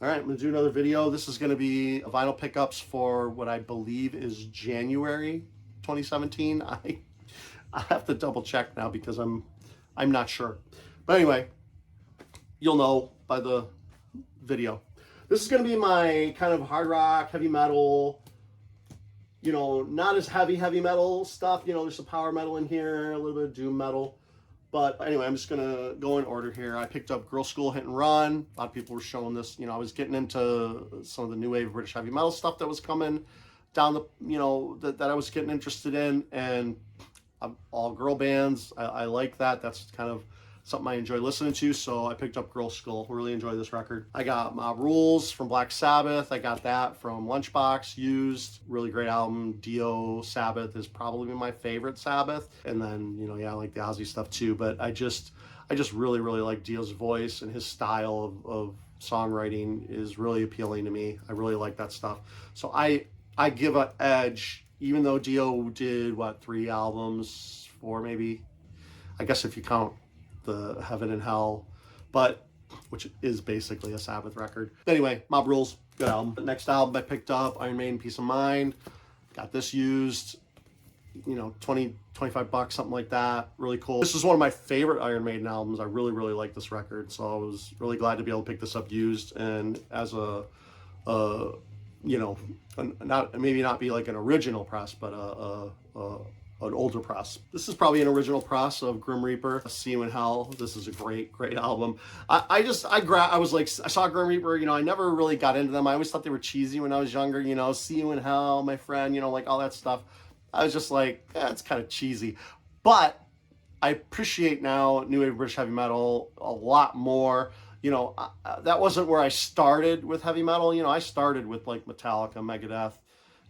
All right, I'm gonna do another video. This is gonna be vinyl pickups for what I believe is January 2017. I have to double check now because I'm not sure. But anyway, you'll know by the video. This is gonna be my kind of hard rock, heavy metal, you know, not as heavy metal stuff. You know, there's some power metal in here, a little bit of doom metal. But anyway, I'm just gonna go in order here. I picked up Girl School Hit and Run. A lot of people were showing this. You know, I was getting into some of the new wave British heavy metal stuff that was coming down the, you know, that I was getting interested in. And all girl bands, I like that. That's kind of something I enjoy listening to. So I picked up Girl School. Really enjoy this record. I got Mob Rules from Black Sabbath. I got that from Lunchbox Used. Really great album. Dio Sabbath is probably my favorite Sabbath. And then, you know, yeah, I like the Ozzy stuff too. But I just really like Dio's voice, and his style of songwriting is really appealing to me. I really like that stuff. So I give an edge, even though Dio did, what, 3 albums, 4 maybe? I guess if you count the Heaven and Hell, but which is basically a Sabbath record. Anyway, Mob Rules, good album. The next album I picked up, Iron Maiden, Peace of Mind. Got this used, you know, 20, 25 bucks, something like that. Really cool. This is one of my favorite Iron Maiden albums. I really like this record, so I was really glad to be able to pick this up used, and as a you know, not maybe not be like an original press, but an older press. This is probably an original press of Grim Reaper, See You in Hell. This is a great album. I saw Grim Reaper, you know, I never really got into them. I always thought they were cheesy when I was younger, you know, See You in Hell, my friend, you know, like all that stuff. I was just like, it's kind of cheesy. But I appreciate now new wave British heavy metal a lot more. You know, that wasn't where I started with heavy metal. You know, I started with like Metallica, Megadeth,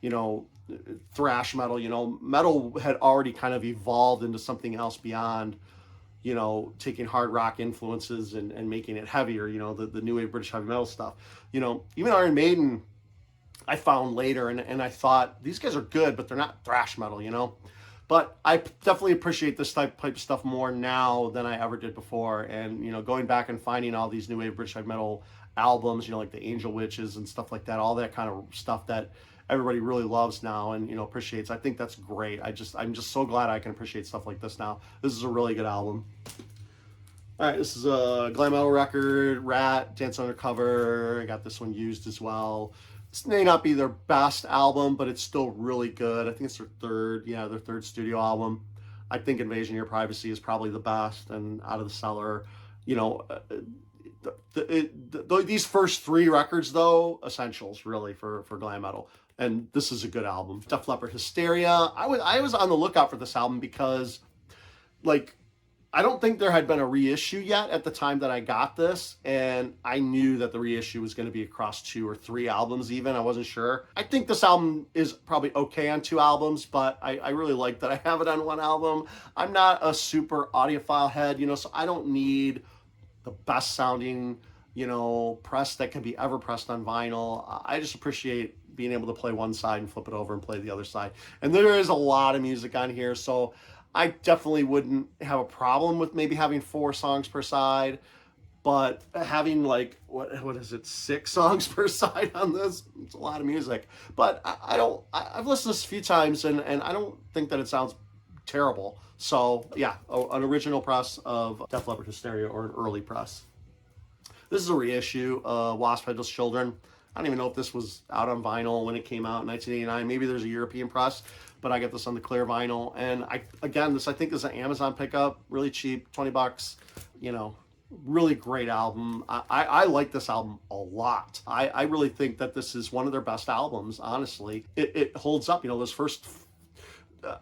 you know, thrash metal. You know, metal had already kind of evolved into something else beyond, you know, taking hard rock influences and making it heavier, you know, the new wave British heavy metal stuff. You know, even Iron Maiden, I found later, and I thought, these guys are good, but they're not thrash metal, you know? But I definitely appreciate this type of stuff more now than I ever did before. And, you know, going back and finding all these new wave British heavy metal albums, you know, like the Angel Witches and stuff like that, all that kind of stuff that everybody really loves now and, you know, appreciates. I think that's great. I'm just so glad I can appreciate stuff like this now. This is a really good album. All right, this is a glam metal record, Rat, Dance Undercover. I got this one used as well. This may not be their best album, but it's still really good. I think it's their third studio album. I think Invasion of Your Privacy is probably the best, and Out of the Cellar. You know, these first 3 records, though, essentials really for glam metal. And this is a good album. Def Leppard, Hysteria. I was on the lookout for this album because, like, I don't think there had been a reissue yet at the time that I got this, and I knew that the reissue was going to be across 2 or 3 albums even. I wasn't sure. I think this album is probably okay on 2 albums, but I really like that I have it on 1 album. I'm not a super audiophile head, you know, so I don't need the best sounding, you know, press that can be ever pressed on vinyl. I just appreciate being able to play one side and flip it over and play the other side. And there is a lot of music on here, so I definitely wouldn't have a problem with maybe having 4 songs per side, but having like, what is it, 6 songs per side on this? It's a lot of music. But I've listened to this a few times, and I don't think that it sounds terrible. So yeah, an original press of Def Leppard, Hysteria, or an early press. This is a reissue, Wasp Headless Children. I don't even know if this was out on vinyl when it came out in 1989. Maybe there's a European press, but I got this on the clear vinyl. And this I think is an Amazon pickup, really cheap, 20 bucks, you know, really great album. I like this album a lot. I really think that this is one of their best albums, honestly. It holds up, you know, those first,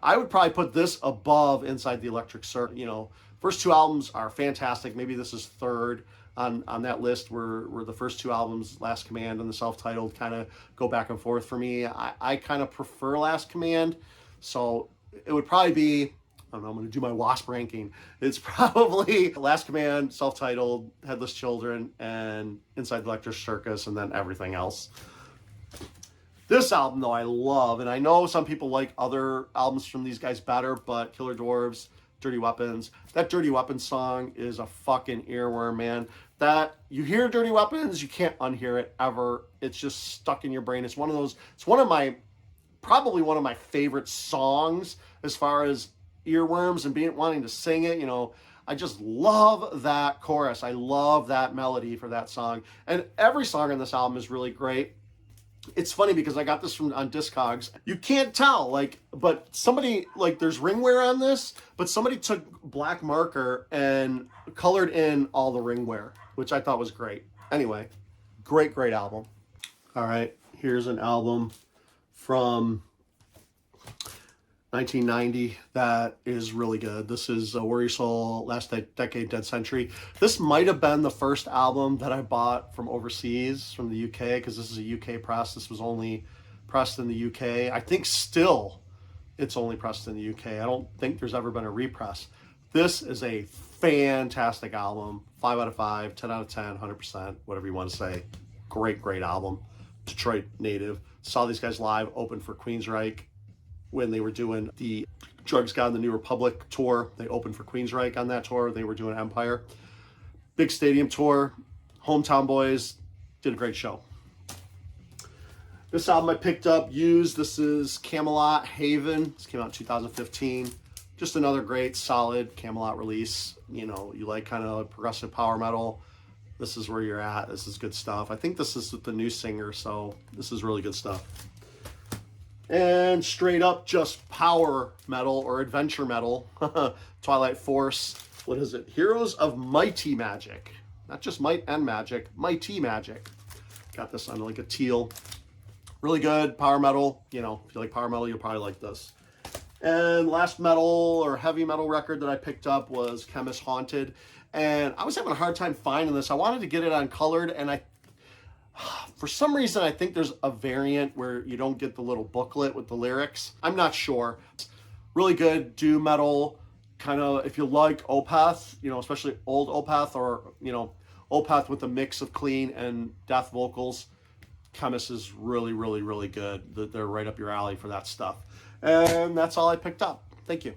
I would probably put this above Inside the Electric Circle. You know, first 2 albums are fantastic. Maybe this is third on that list, where the first 2 albums, Last Command and the self-titled, kind of go back and forth for me. I kind of prefer Last Command, so it would probably be, I don't know, I'm going to do my Wasp ranking. It's probably Last Command, self-titled, Headless Children, and Inside the Electric Circus, and then everything else. This album, though, I love, and I know some people like other albums from these guys better, but Killer Dwarfs, Dirty Weapons. That Dirty Weapons song is a fucking earworm, man. that you hear Dirty Weapons, you can't unhear it ever. It's just stuck in your brain. It's one of those, it's one of my, probably one of my favorite songs as far as earworms and wanting to sing it. You know, I just love that chorus. I love that melody for that song. And every song on this album is really great. It's funny because I got this on Discogs. You can't tell, like, but somebody, like, there's ringwear on this, but somebody took black marker and colored in all the ringwear, which I thought was great. Anyway, great, great album. All right, here's an album from 1990 that is really good. This is Worry Soul, Last Decade, Dead Century. This might have been the first album that I bought from overseas, from the UK, because this is a UK press. This was only pressed in the UK. I think still it's only pressed in the UK. I don't think there's ever been a repress. This is a fantastic album. 5 out of 5, 10 out of 10, 100%, whatever you want to say. Great, great album. Detroit native. Saw these guys live, opened for Queensryche when they were doing the Drugs God in the New Republic tour. They opened for Queensryche on that tour. They were doing Empire. Big stadium tour. Hometown Boys did a great show. This album I picked up used. This is Camelot Haven. This came out in 2015. Just another great, solid Camelot release. You know, you like kind of progressive power metal, this is where you're at. This is good stuff. I think this is with the new singer, so this is really good stuff. And straight up just power metal or adventure metal. Twilight Force. What is it? Heroes of Mighty Magic. Not just might and magic. Mighty Magic. Got this on like a teal. Really good power metal. You know, if you like power metal, you'll probably like this. And last metal or heavy metal record that I picked up was Chemist Haunted. And I was having a hard time finding this. I wanted to get it on colored, and for some reason, I think there's a variant where you don't get the little booklet with the lyrics. I'm not sure. Really good doom metal, kind of, if you like Opeth, you know, especially old Opeth, or, you know, Opeth with a mix of clean and death vocals. Chemist is really, really, really good. They're right up your alley for that stuff. And that's all I picked up. Thank you.